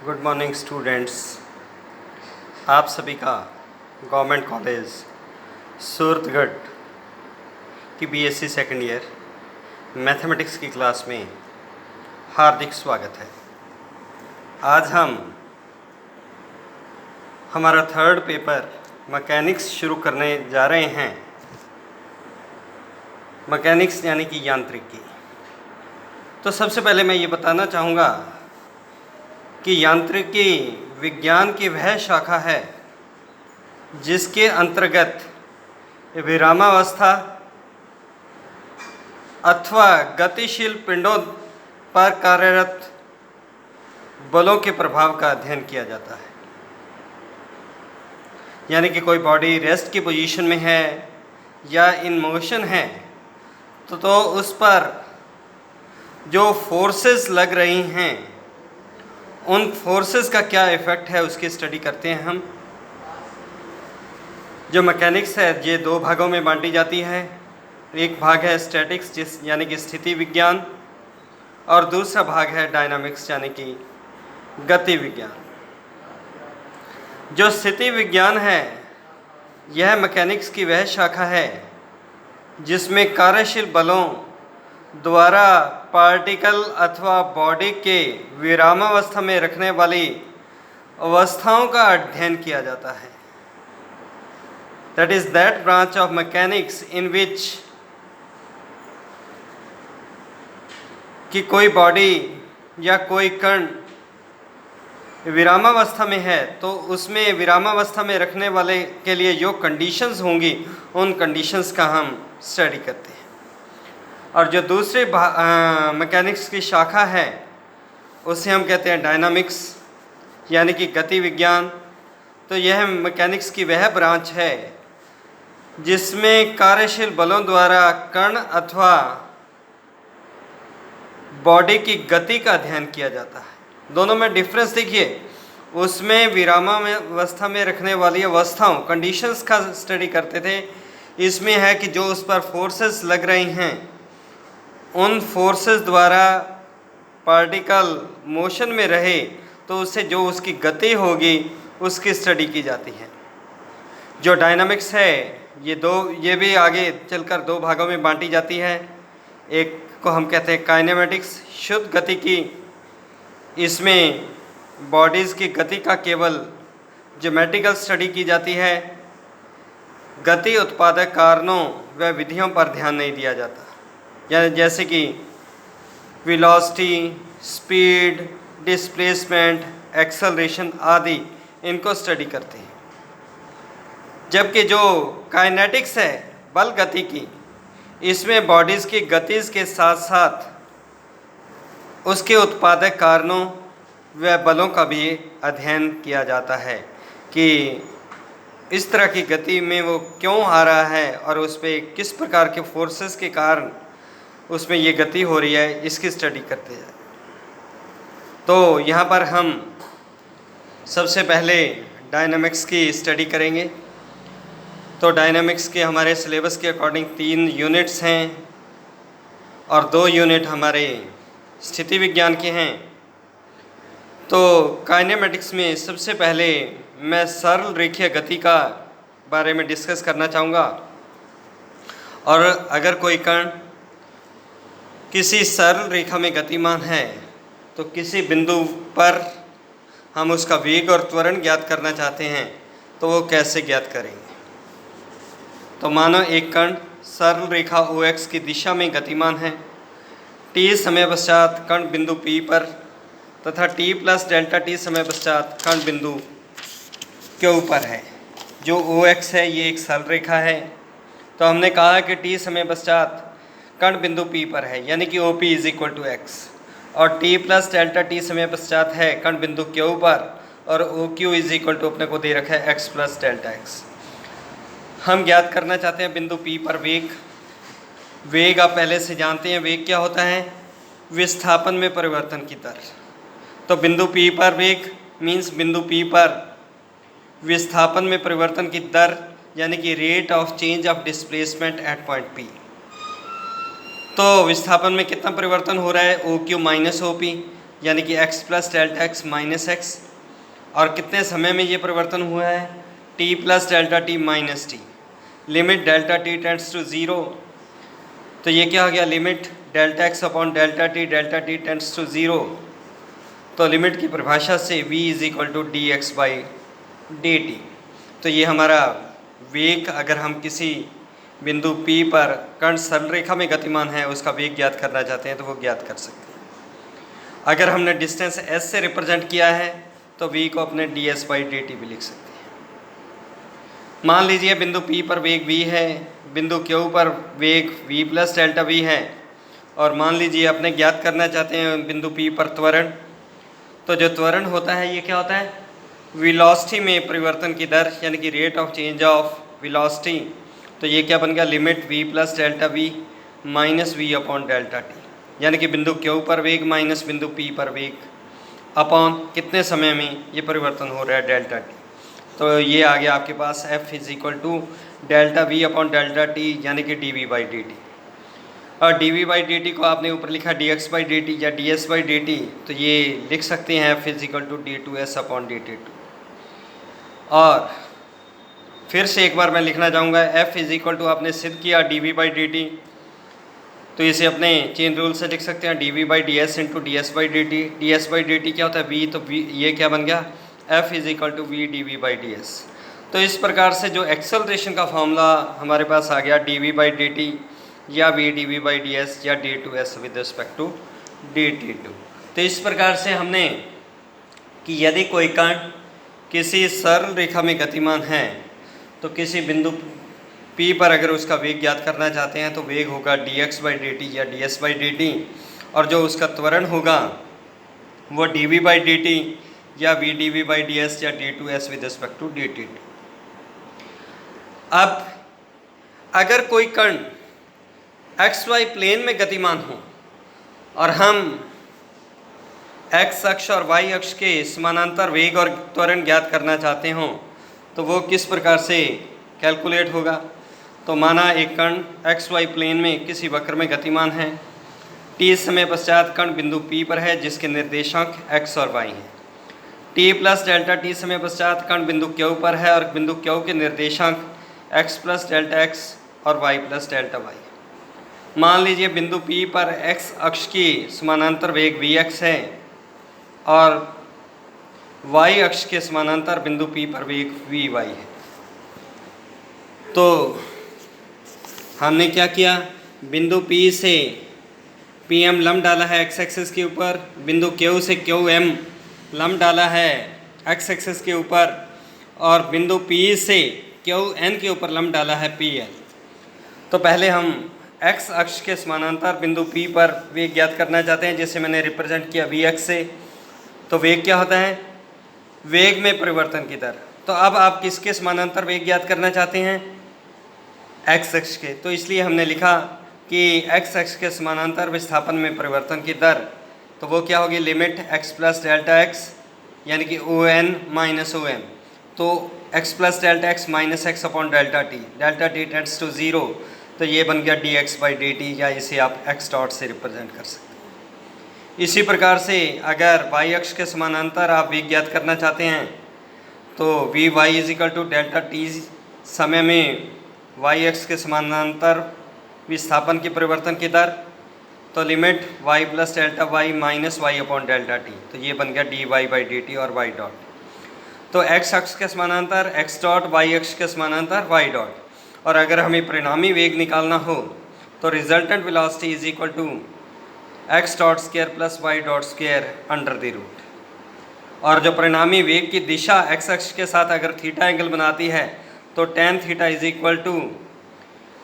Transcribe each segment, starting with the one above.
Good morning students. आप सभी का गवर्नमेंट कॉलेज सूरतगढ़ की बीएससी सेकेंड ईयर मैथमेटिक्स की क्लास में हार्दिक स्वागत है। आज हम हमारा थर्ड पेपर मैकेनिक्स शुरू करने जा रहे हैं। मैकेनिक्स यानी कि यांत्रिकी। तो सबसे पहले मैं ये बताना चाहूँगा कि यांत्रिकी विज्ञान की वह शाखा है जिसके अंतर्गत विरामावस्था अथवा गतिशील पिंडों पर कार्यरत बलों के प्रभाव का अध्ययन किया जाता है। यानी कि कोई बॉडी रेस्ट की पोजीशन में है या इन मोशन है तो उस पर जो फोर्सेस लग रही हैं उन फोर्सेस का क्या इफ़ेक्ट है उसकी स्टडी करते हैं हम। जो मैकेनिक्स है ये दो भागों में बांटी जाती है। एक भाग है स्टैटिक्स यानी कि स्थिति विज्ञान और दूसरा भाग है डायनामिक्स यानी कि गति विज्ञान। जो स्थिति विज्ञान है यह मैकेनिक्स की वह शाखा है जिसमें कार्यशील बलों द्वारा पार्टिकल अथवा बॉडी के विरामावस्था में रखने वाली अवस्थाओं का अध्ययन किया जाता है। That is that branch of mechanics in which कि कोई बॉडी या कोई कण विरामावस्था में है तो उसमें विरामावस्था में रखने वाले के लिए जो कंडीशंस होंगी उन कंडीशंस का हम स्टडी करते हैं। और जो दूसरे मैकेनिक्स की शाखा है उसे हम कहते हैं डायनामिक्स यानी कि गति विज्ञान। तो यह मैकेनिक्स की वह ब्रांच है जिसमें कार्यशील बलों द्वारा कण अथवा बॉडी की गति का अध्ययन किया जाता है। दोनों में डिफरेंस देखिए, उसमें विरामावस्था में रखने वाली अवस्थाओं कंडीशंस का स्टडी करते थे। इसमें है कि जो उस पर फोर्सेस लग रही हैं उन फोर्सेस द्वारा पार्टिकल मोशन में रहे तो उससे जो उसकी गति होगी उसकी स्टडी की जाती है। जो डायनामिक्स है ये भी आगे चलकर दो भागों में बांटी जाती है। एक को हम कहते हैं काइनेमेटिक्स शुद्ध गति की। इसमें बॉडीज़ की गति का केवल ज्योमेट्रिकल स्टडी की जाती है। गति उत्पादक कारणों व विधियों पर ध्यान नहीं दिया जाता, या जैसे कि वेलोसिटी, स्पीड, डिस्प्लेसमेंट, एक्सेलरेशन आदि इनको स्टडी करते हैं। जबकि जो काइनेटिक्स है बल गति की, इसमें बॉडीज़ की गतिज के साथ साथ उसके उत्पादक कारणों व बलों का भी अध्ययन किया जाता है कि इस तरह की गति में वो क्यों आ रहा है और उस पर किस प्रकार के फोर्सेस के कारण उसमें ये गति हो रही है, इसकी स्टडी करते हैं। तो यहाँ पर हम सबसे पहले डायनामिक्स की स्टडी करेंगे। तो डायनामिक्स के हमारे सिलेबस के अकॉर्डिंग 3 यूनिट्स हैं और 2 यूनिट हमारे स्थिति विज्ञान के हैं। तो काइनेमेटिक्स में सबसे पहले मैं सरल रेखीय गति का बारे में डिस्कस करना चाहूँगा। और अगर कोई कण किसी सरल रेखा में गतिमान है तो किसी बिंदु पर हम उसका वेग और त्वरण ज्ञात करना चाहते हैं तो वो कैसे ज्ञात करेंगे। तो मानो एक कण सरल रेखा OX की दिशा में गतिमान है। t समय पश्चात कण बिंदु P पर तथा t + ΔT समय पश्चात कण बिंदु Q पर है। जो OX है ये एक सरल रेखा है। तो हमने कहा कि t समय पश्चात कण बिंदु P पर है यानी कि OP = x और t + ΔT समय पश्चात है कण बिंदु Q पर और OQ = अपने को दे रखा है x + Δx। हम ज्ञात करना चाहते हैं बिंदु P पर वेग आप पहले से जानते हैं। वेग क्या होता है? विस्थापन में परिवर्तन की दर। तो बिंदु P पर वेग मीन्स बिंदु P पर विस्थापन में परिवर्तन की दर यानी कि rate of change of displacement eight point P। तो विस्थापन में कितना परिवर्तन हो रहा है? OQ - OP। यानी कि x plus delta x minus x, और कितने समय में ये परिवर्तन हुआ है, t plus delta t minus t. Limit delta t tends to zero, तो ये क्या हो गया, limit delta x upon delta t tends to zero. तो लिमिट की परिभाषा से v is equal to d x by d t. तो ये हमारा वेग, अगर हम किसी बिंदु P पर कण सरल रेखा में गतिमान है उसका वेग ज्ञात करना चाहते हैं तो वो ज्ञात कर सकते हैं। अगर हमने डिस्टेंस s से रिप्रेजेंट किया है तो v को अपने D s by d T भी लिख सकते हैं। मान लीजिए बिंदु P पर वेग v है, बिंदु Q पर वेग v प्लस डेल्टा v है, और मान लीजिए अपने ज्ञात करना चाहते हैं बिंदु P पर त्वरण। तो जो त्वरण होता है ये क्या होता है, वेलोसिटी में परिवर्तन की दर, यानी कि rate of change of velocity. तो ये क्या बन गया, limit v plus delta v minus v upon delta t, यानी कि बिंदु Q पर वेग माइनस बिंदु P पर वेग अपॉन कितने समय में ये परिवर्तन हो रहा है, डेल्टा टी। तो ये आ गया आपके पास f is equal to delta v upon delta t, यानी कि d v by d t. और d v by d t को आपने ऊपर लिखा d x by d t या d s by d t, तो ये लिख सकते हैं f is equal to d two s upon d t two. और फिर से एक बार मैं लिखना चाहूँगा, f इज इक्वल टू आपने सिद्ध किया d v by d t, तो इसे अपने चेन रूल से लिख सकते हैं d v by d s into d s by d t. D s by d t क्या होता है, v, तो v ये क्या बन गया, f is equal to v d v by d s. तो इस प्रकार से जो एक्सेलरेशन का फॉर्मूला हमारे पास आ गया, d v by d t या v d v by d s या d two s with respect to d t two. तो इस प्रकार से हमने कि यदि कोई कण किसी सरल रेखा में गतिमान है तो किसी बिंदु P पर अगर उसका वेग ज्ञात करना चाहते हैं तो वेग होगा d x by d t या d s by d t, और जो उसका त्वरण होगा वो d v by d t या v d v by d s या d two s with respect to d t two. अब अगर कोई कण एक्स वाई प्लेन में गतिमान हो और हम एक्स अक्ष और वाई अक्ष के समानांतर वेग और त्वरण ज्ञात करना चाहते हों तो वो किस प्रकार से कैलकुलेट होगा। तो माना एक कण एक्स वाई प्लेन में किसी वक्र में गतिमान है, t समय पश्चात कण बिंदु P पर है जिसके निर्देशांक x और y हैं। t प्लस डेल्टा t समय पश्चात कण बिंदु Q पर है और बिंदु Q के निर्देशांक x प्लस डेल्टा x और y प्लस डेल्टा y। मान लीजिए बिंदु P पर x अक्ष की समानांतर वेग vx है और y अक्ष के समानांतर बिंदु P पर वेग vy है। तो हमने क्या किया, बिंदु P से PM लंब डाला है x एक्सिस के ऊपर, बिंदु Q से QM लंब डाला है x एक्सिस के ऊपर, और बिंदु P से QN के ऊपर लंब डाला है PL। तो पहले हम x अक्ष के समानांतर बिंदु P पर वेग ज्ञात करना चाहते हैं जिसे मैंने रिप्रेजेंट किया vx से। तो वेग क्या होता है, वेग में परिवर्तन की दर। तो अब आप किसके समानांतर वेग ज्ञात करना चाहते हैं, x अक्ष के। तो इसलिए हमने लिखा कि x अक्ष के समानांतर विस्थापन में परिवर्तन की दर, तो वो क्या होगी, limit x plus delta x यानी कि ON माइनस OM। तो x plus delta x minus x upon delta t tends to zero, तो ये बन गया d x by d t, या इसे आप x डॉट से रिप्रेजेंट कर सकते हैं। इसी प्रकार से अगर y अक्ष के समानांतर आप वेग ज्ञात करना चाहते हैं तो v y is equal to delta t समय में y अक्ष के समानांतर विस्थापन की परिवर्तन की दर, तो limit y plus delta y minus y upon delta t, तो ये बन गया d y by d t और y डॉट। तो x अक्ष के समानांतर x डॉट, y अक्ष के समानांतर y डॉट। और अगर हमें परिणामी वेग निकालना हो तो resultant velocity is equal to x dot square plus y dot square under the root. और जो परिणामी वेग की दिशा x अक्ष के साथ अगर थीटा एंगल बनाती है तो tan theta is equal to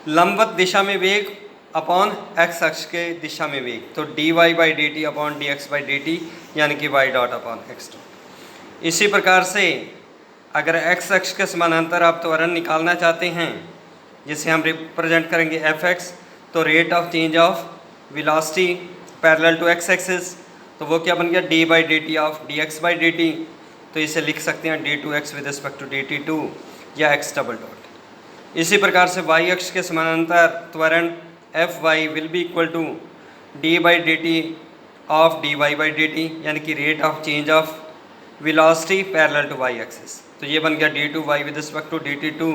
लंबवत दिशा में वेग अपॉन x अक्ष के दिशा में वेग, तो dy by d T upon D x by d T यानी कि y dot upon x dot. इसी प्रकार से अगर x अक्ष के समानांतर आप त्वरण निकालना चाहते हैं जिसे हम रिप्रेजेंट करेंगे fx, तो rate of change of velocity parallel to x axis, तो वो क्या बन गया d by d t of d x by d t, तो इसे लिख सकते हैं d two x with respect to d t two या x डबल डॉट। इसी प्रकार से y अक्ष के समानांतर त्वरण f y will be equal to d by d t of d y by d T, यानी कि rate of change of velocity parallel to y axis. तो ये बन गया d two y with respect to d t two,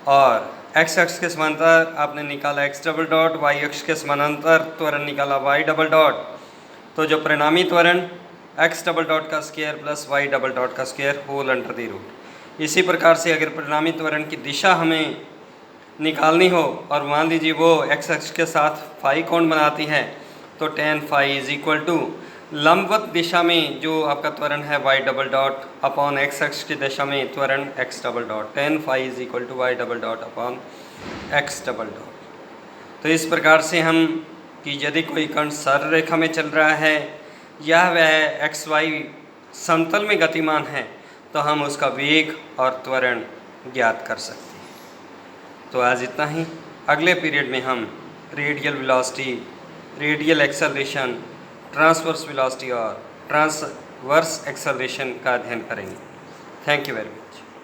और x अक्ष के समांतर आपने निकाला एक्स डबल डॉट, वाई अक्ष के समानांतर त्वरण निकाला वाई डबल डॉट। तो जो परिणामी त्वरण एक्स डबल डॉट का square plus y double dot का square whole under the root. इसी प्रकार से अगर परिणामी त्वरण की दिशा हमें निकालनी हो और मान लीजिए वो एक्स अक्ष के साथ फाई कोण बनाती है, तो tan phi is equal to लंबवत दिशा में जो आपका त्वरण है y double dot upon x अक्ष की दिशा में त्वरण x double dot, tan phi is equal to y double dot upon x double dot. तो इस प्रकार से हम कि यदि कोई कण सरल रेखा में चल रहा है या वह एक्स वाई समतल में गतिमान है, तो हम उसका वेग और त्वरण ज्ञात कर सकते हैं। तो आज इतना ही। अगले पीरियड में हम radial velocity, radial acceleration, transverse velocity और ट्रांसवर्स एक्सेलरेशन का अध्ययन करेंगे। Thank you very much.